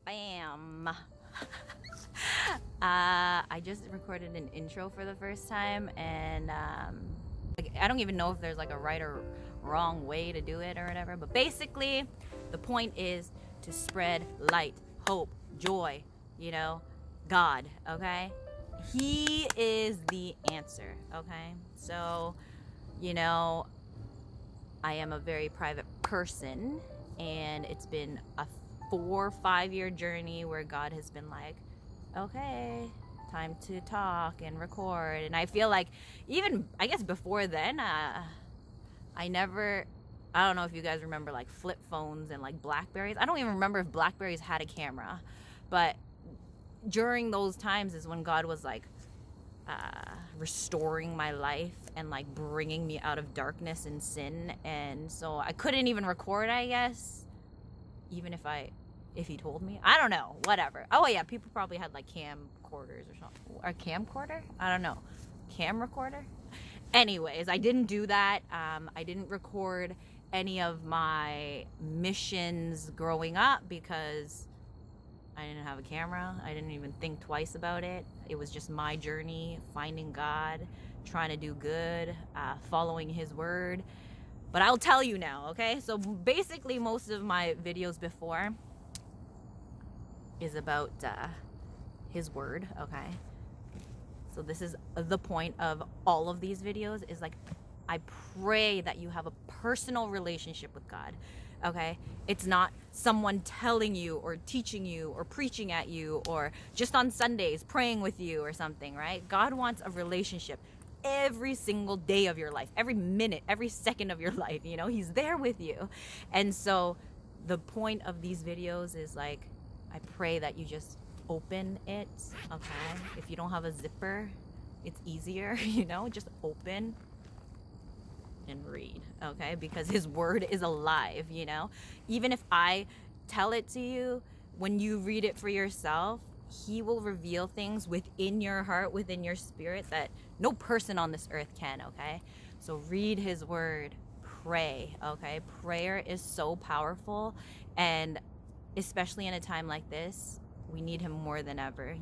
Bam. I just recorded an intro for the first time, and I don't even know if there's like a right or wrong way to do it or whatever, but basically the point is to spread light, hope, joy, God, okay? He is the answer, okay? So, I am a very private person, and it's been a 4 or 5 year journey where God has been like, okay, time to talk and record. And I feel like even, I guess before then, I don't know if you guys remember like flip phones and like Blackberries. I don't even remember if Blackberries had a camera, but during those times is when God was like restoring my life and like bringing me out of darkness and sin. And so I couldn't even record, I guess, even if he told me. I don't know, whatever. Oh yeah, people probably had like camcorders or something. Or camcorder? I don't know. Cam recorder? Anyways, I didn't do that. I didn't record any of my missions growing up because I didn't have a camera. I didn't even think twice about it. It was just my journey, finding God, trying to do good, following his word. But I'll tell you now, okay? So basically most of my videos before is about his word, okay? So this is the point of all of these videos, is like, I pray that you have a personal relationship with God, okay? It's not someone telling you or teaching you or preaching at you or just on Sundays praying with you or something, right? God wants a relationship every single day of your life, every minute, every second of your life, he's there with you. And so the point of these videos is like, I pray that you just open it, okay? If you don't have a zipper, it's easier, just open and read, okay? Because his word is alive, even if I tell it to you, when you read it for yourself, he will reveal things within your heart, within your spirit, that no person on this earth can, okay? So read his word, pray, okay? Prayer is so powerful, and especially in a time like this, we need him more than ever.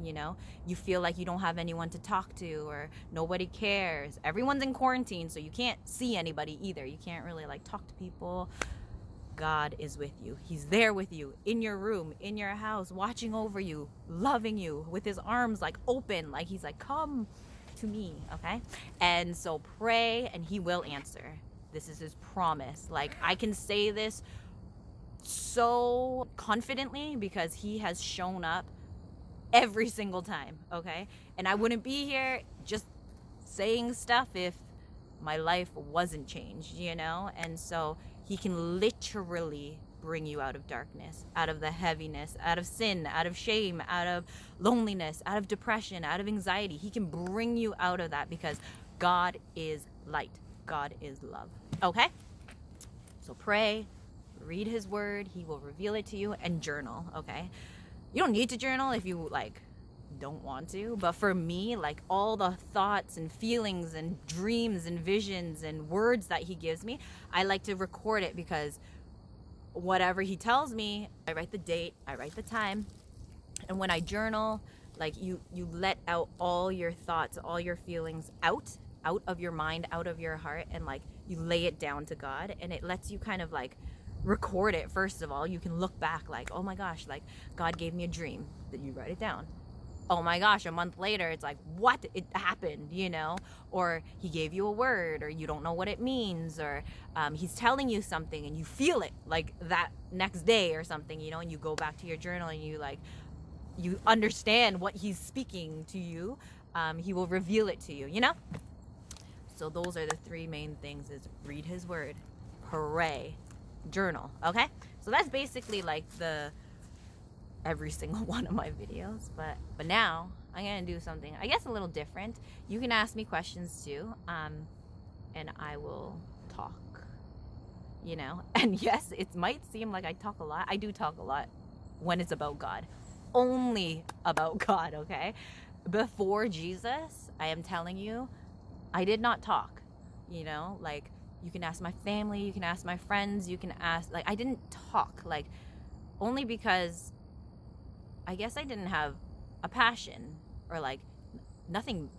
You feel like you don't have anyone to talk to, or nobody cares. Everyone's in quarantine, so you can't see anybody either. You can't really like talk to people. God is with you. He's there with you, in your room, in your house, watching over you, loving you, with his arms like open, like he's like, come to me, okay? And so pray and he will answer. This is his promise. Like, I can say this so confidently because he has shown up every single time, okay? And I wouldn't be here just saying stuff if my life wasn't changed, And so he can literally bring you out of darkness, out of the heaviness, out of sin, out of shame, out of loneliness, out of depression, out of anxiety. He can bring you out of that because God is light. God is love, okay? So pray, read his word, he will reveal it to you, and journal, okay? You don't need to journal if you like don't want to, but for me, like all the thoughts and feelings and dreams and visions and words that he gives me, I like to record it, because whatever he tells me, I write the date, I write the time. And when I journal, like you let out all your thoughts, all your feelings out of your mind, out of your heart, and like you lay it down to God, and it lets you kind of like record it. First of all, you can look back like, oh my gosh, like God gave me a dream, that you write it down. Oh my gosh, a month later, it's like, what? It happened, or he gave you a word, or you don't know what it means, or he's telling you something and you feel it like that next day or something, and you go back to your journal and you understand what he's speaking to you. He will reveal it to you, So those are the three main things: is read his word, pray, journal, okay? So that's basically like every single one of my videos, but now I'm gonna do something, I guess, a little different. You can ask me questions too, and I will talk, and yes, it might seem like I talk a lot. I do talk a lot when it's about God, only about God, okay? Before Jesus, I am telling you, I did not talk, like, you can ask my family, you can ask my friends, you can ask, like, I didn't talk, like, only because I guess I didn't have a passion, or like nothing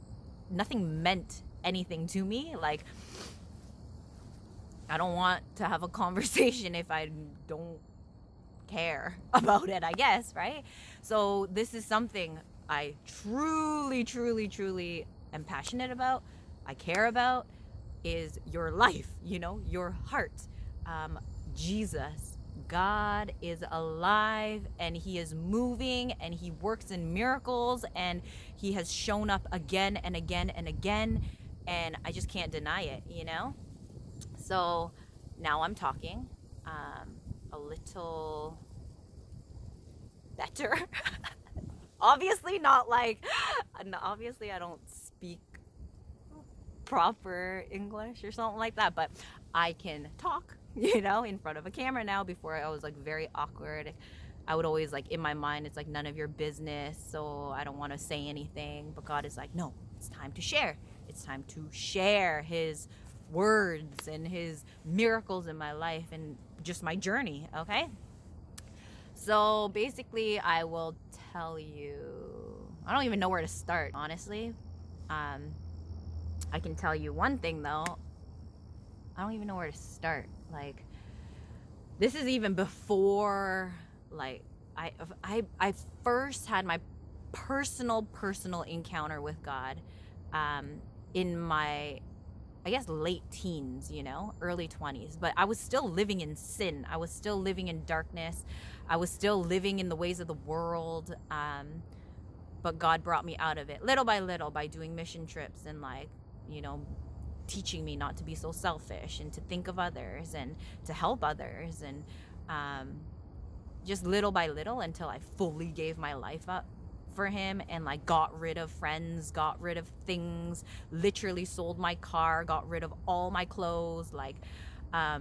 meant anything to me. Like, I don't want to have a conversation if I don't care about it, I guess, right? So this is something I truly am passionate about, I care about, is your life, your heart. Jesus, God is alive, and he is moving, and he works in miracles, and he has shown up again and again and again, and I just can't deny it, So now I'm talking a little better. Obviously I don't speak proper English or something like that, but I can talk, in front of a camera now. Before, I was like very awkward. I would always, like, in my mind, it's like none of your business, so I don't want to say anything. But God is like, no, it's time to share. It's time to share his words and his miracles in my life and just my journey, okay? So basically, I will tell you, I don't even know where to start, honestly. I can tell you one thing though, I don't even know where to start. Like, this is even before, like, I first had my personal encounter with God in my, I guess, late teens, early 20s. But I was still living in sin. I was still living in darkness. I was still living in the ways of the world. But God brought me out of it little by little by doing mission trips and, like, teaching me not to be so selfish and to think of others and to help others, and just little by little until I fully gave my life up for him, and, like, got rid of friends, got rid of things, literally sold my car, got rid of all my clothes, like,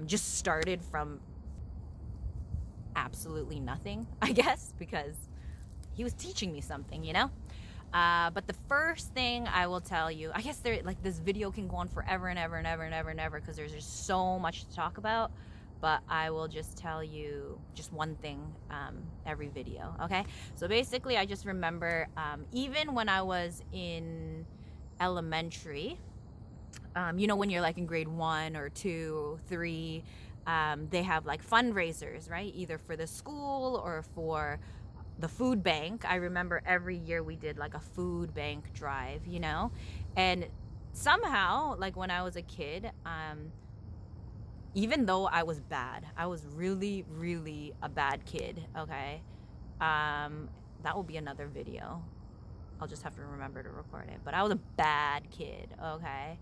just started from absolutely nothing, I guess, because he was teaching me something, but the first thing I will tell you, I guess this video can go on forever and ever and ever and ever and ever, because there's just so much to talk about. But I will just tell you just one thing every video, okay? So basically, I just remember, even when I was in elementary, when you're, like, in grade 1 or 2, 3, they have, like, fundraisers, right? Either for the school or for the food bank. I remember every year we did, like, a food bank drive, and somehow, like, when I was a kid, even though I was bad, I was really a bad kid, okay? That will be another video. I'll just have to remember to record it. But I was a bad kid, okay?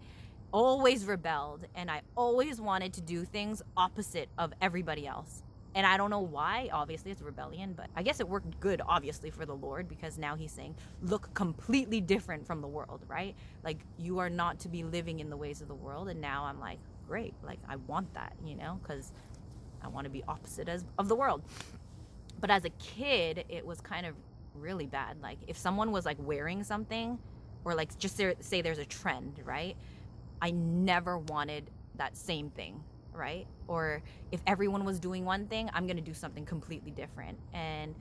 Always rebelled, and I always wanted to do things opposite of everybody else. And I don't know why. Obviously, it's rebellion, but I guess it worked good, obviously, for the Lord, because now he's saying, look completely different from the world, right? Like, you are not to be living in the ways of the world. And now I'm like, great, like, I want that, because I want to be opposite of the world. But as a kid, it was kind of really bad. Like, if someone was, like, wearing something, or, like, just say there's a trend, right? I never wanted that same thing, right? Or if everyone was doing one thing, I'm gonna do something completely different. And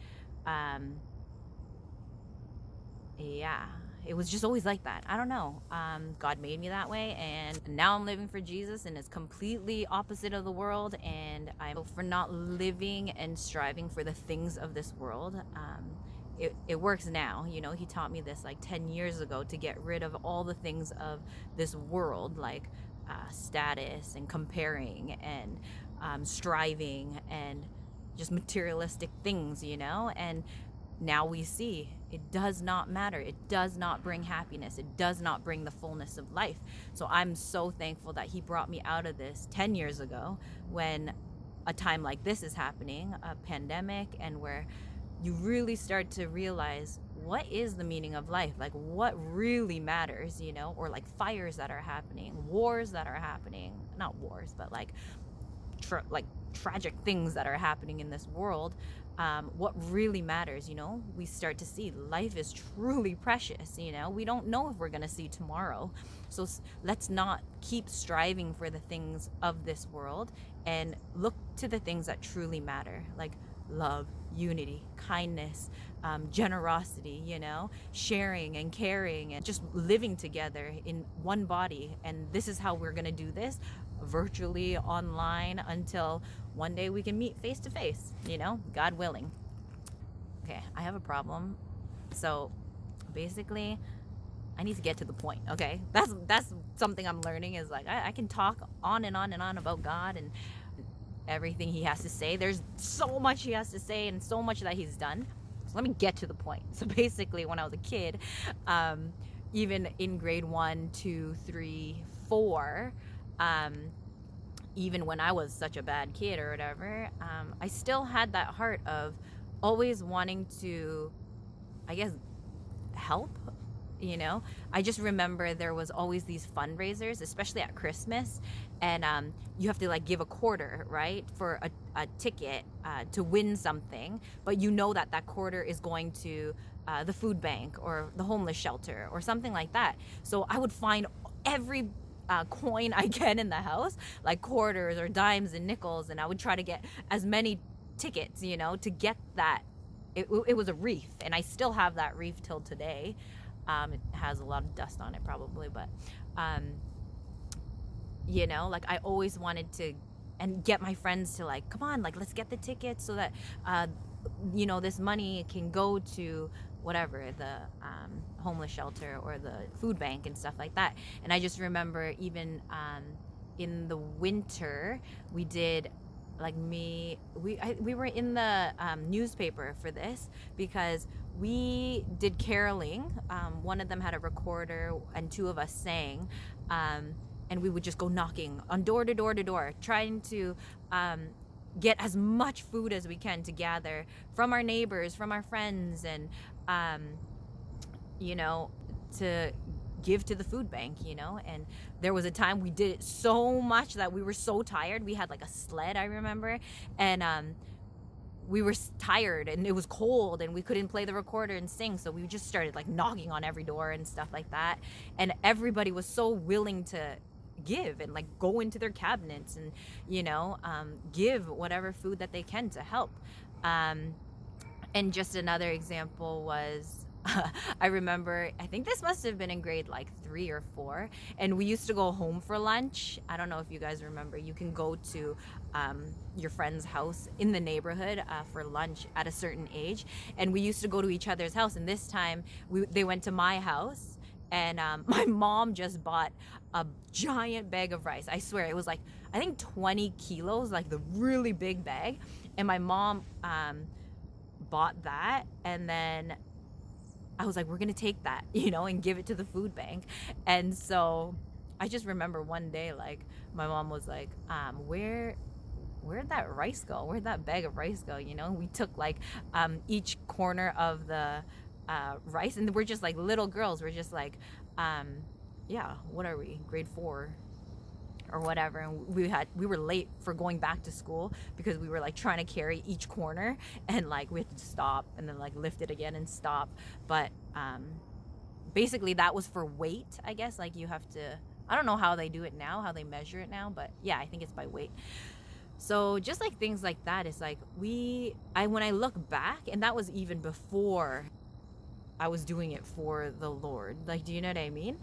yeah, it was just always like that. I don't know. God made me that way, and now I'm living for Jesus, and it's completely opposite of the world. And I'm for not living and striving for the things of this world. It works now, he taught me this, like, 10 years ago, to get rid of all the things of this world, like status and comparing and striving and just materialistic things, and now we see it does not matter. It does not bring happiness. It does not bring the fullness of life. So I'm so thankful that he brought me out of this 10 years ago, when a time like this is happening, a pandemic, and where you really start to realize what is the meaning of life, like what really matters, or like fires that are happening, wars that are happening, not wars, but like tragic things that are happening in this world. What really matters, we start to see life is truly precious. We don't know if we're going to see tomorrow. So let's not keep striving for the things of this world, and look to the things that truly matter. Like, love, unity, kindness, generosity, you know, sharing and caring and just living together in one body. And this is how we're going to do this virtually, online, until one day we can meet face to face, you know, God willing. Okay, I have a problem. So basically, I need to get to the point. Okay, that's something I'm learning, is like I can talk on and on and on about God and everything he has to say. There's so much he has to say and so much that he's done. So let me get to the point. So basically, when I was a kid, even in grade 1, 2, 3, 4, even when I was such a bad kid or whatever, I still had that heart of always wanting to, I guess, help. You know, I just remember there was always these fundraisers, especially at Christmas, and you have to like give a quarter, right, for a ticket to win something, but you know that quarter is going to the food bank or the homeless shelter or something like that. So I would find every coin I get in the house, like quarters or dimes and nickels, and I would try to get as many tickets, you know, to get that. It was a wreath, and I still have that wreath till today. It has a lot of dust on it probably, but you know, like I always wanted to and get my friends to like, come on, like let's get the tickets so that you know, this money can go to whatever, the homeless shelter or the food bank and stuff like that. And I just remember even in the winter we did, like we were in the newspaper for this because we did caroling. One of them had a recorder and 2 of us sang, and we would just go knocking on door to door to door, trying to get as much food as we can to gather from our neighbors, from our friends, and you know, to give to the food bank, you know. And there was a time we did it so much that we were so tired. We had like a sled, I remember, and we were tired and it was cold and we couldn't play the recorder and sing, so we just started like knocking on every door and stuff like that. And everybody was so willing to give and like go into their cabinets and, you know, give whatever food that they can to help. And just another example was I remember, I think this must have been in grade like 3 or 4, and we used to go home for lunch. I don't know if you guys remember, you can go to your friend's house in the neighborhood for lunch at a certain age, and we used to go to each other's house. And this time they went to my house, and my mom just bought a giant bag of rice. I swear it was like, I think 20 kilos, like the really big bag. And my mom bought that, and then I was like, we're gonna take that, you know, and give it to the food bank. And so I just remember one day, like my mom was like, where'd that rice go? Where'd that bag of rice go? You know, we took like each corner of the rice, and we're just like little girls. We're just like, yeah, what are we, grade 4 or whatever, and we were late for going back to school because we were like trying to carry each corner, and like we had to stop and then like lift it again and stop. But basically that was for weight, I guess. Like you have to, I don't know how they do it now, how they measure it now, but yeah, I think it's by weight. So just like things like that, it's like when I look back, and that was even before I was doing it for the Lord, like, do you know what I mean?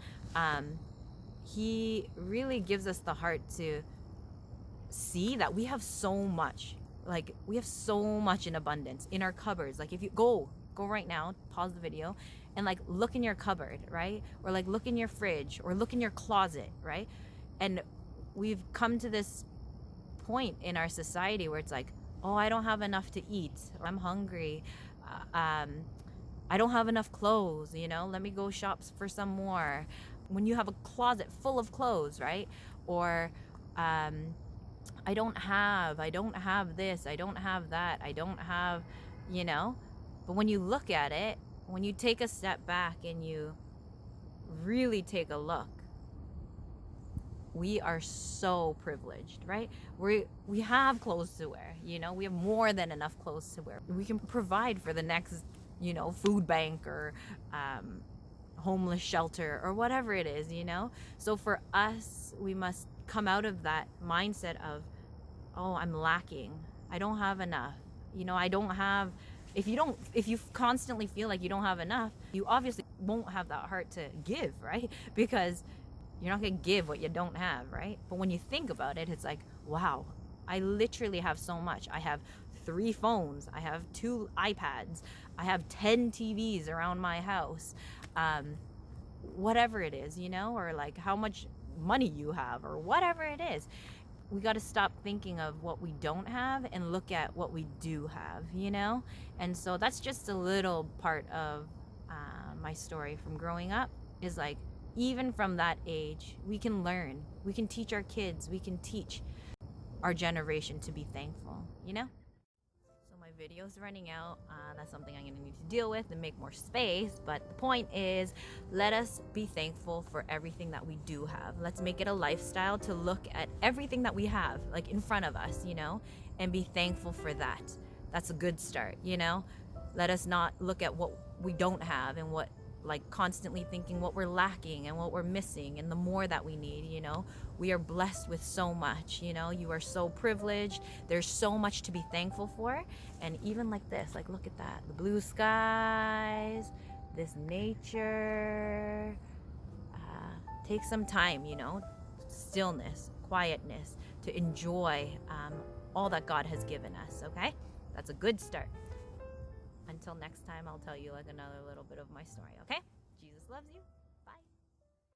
He really gives us the heart to see that we have so much, like we have so much in abundance in our cupboards. Like if you go right now, pause the video and like look in your cupboard, right? Or like look in your fridge or look in your closet, right? And we've come to this point in our society where it's like, oh, I don't have enough to eat, or I'm hungry, I don't have enough clothes, you know, let me go shop for some more. When you have a closet full of clothes, right? Or I don't have this, I don't have that, I don't have, you know. But when you look at it, when you take a step back and you really take a look, we are so privileged, right? We have clothes to wear, you know, we have more than enough clothes to wear. We can provide for the next, you know, food bank or homeless shelter or whatever it is, you know. So for us, we must come out of that mindset of, oh, I'm lacking, I don't have enough, You know, I don't have, if you constantly feel like you don't have enough, you obviously won't have that heart to give, right? Because you're not going to give what you don't have, right? But when you think about it, it's like, wow, I literally have so much. I have 3 phones. I have 2 iPads. I have 10 TVs around my house. Whatever it is, you know, or like how much money you have or whatever it is. We got to stop thinking of what we don't have and look at what we do have, you know? And so that's just a little part of my story from growing up, is like, even from that age, we can learn. We can teach our kids. We can teach our generation to be thankful, you know? So my video's running out. That's something I'm going to need to deal with and make more space. But the point is, let us be thankful for everything that we do have. Let's make it a lifestyle to look at everything that we have, like in front of us, you know, and be thankful for that. That's a good start, you know? Let us not look at what we don't have and what, like, constantly thinking what we're lacking and what we're missing and the more that we need, you know. We are blessed with so much, you know. You are so privileged. There's so much to be thankful for. And even like this, like, look at that, the blue skies, this nature. Take some time, you know, stillness, quietness, to enjoy all that God has given us. Okay, that's a good start. Until next time, I'll tell you like another little bit of my story, okay? Jesus loves you.